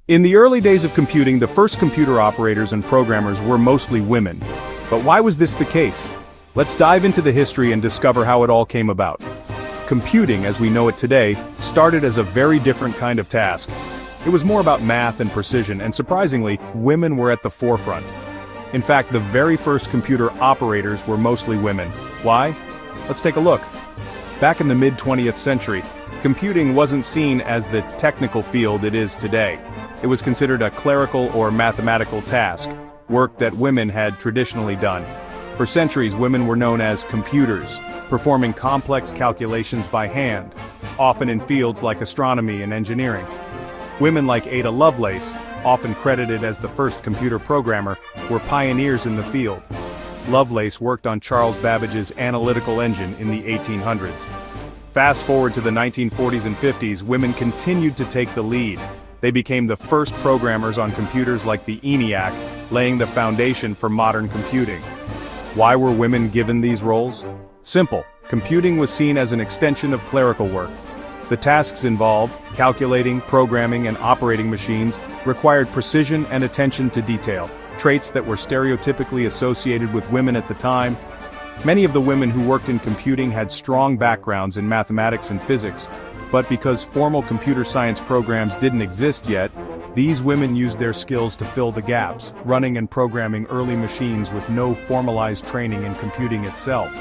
In the early days of computing, the first computer operators and programmers were mostly women. But why was this the case? Let's dive into the history and discover how it all came about. Computing, as we know it today, started as a very different kind of task. It was more about math and precision, and surprisingly, women were at the forefront. In fact, the very first computer operators were mostly women. Why? Let's take a look. Back in the mid-20th century, computing wasn't seen as the technical field it is today. It was considered a clerical or mathematical task, work that women had traditionally done. For centuries, women were known as computers, performing complex calculations by hand, often in fields like astronomy and engineering. Women like Ada Lovelace, often credited as the first computer programmer, were pioneers in the field. Lovelace worked on Charles Babbage's analytical engine in the 1800s. Fast forward to the 1940s and 50s, women continued to take the lead. They became the first programmers on computers like the ENIAC, laying the foundation for modern computing. Why were women given these roles? Simple. Computing was seen as an extension of clerical work. The tasks involved, calculating, programming, and operating machines, required precision and attention to detail, traits that were stereotypically associated with women at the time. Many of the women who worked in computing had strong backgrounds in mathematics and physics, but because formal computer science programs didn't exist yet, these women used their skills to fill the gaps, running and programming early machines with no formalized training in computing itself.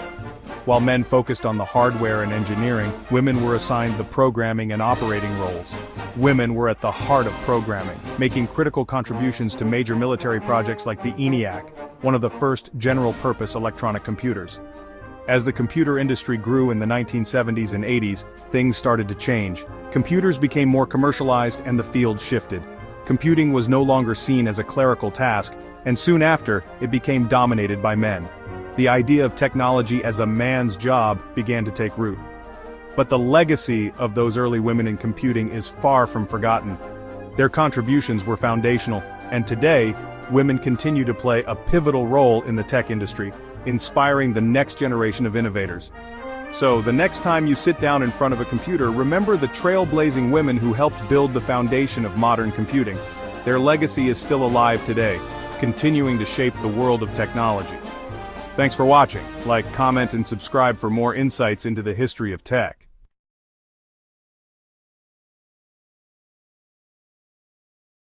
While men focused on the hardware and engineering, women were assigned the programming and operating roles. Women were at the heart of programming, making critical contributions to major military projects like the ENIAC, one of the first general-purpose electronic computers. As the computer industry grew in the 1970s and 80s, things started to change. Computers became more commercialized and the field shifted. Computing was no longer seen as a clerical task, and soon after, it became dominated by men. The idea of technology as a man's job began to take root. But the legacy of those early women in computing is far from forgotten. Their contributions were foundational, and today, women continue to play a pivotal role in the tech industry, inspiring the next generation of innovators. So, the next time you sit down in front of a computer, remember the trailblazing women who helped build the foundation of modern computing. Their legacy is still alive today, continuing to shape the world of technology. Thanks for watching. Like, comment, and subscribe for more insights into the history of tech.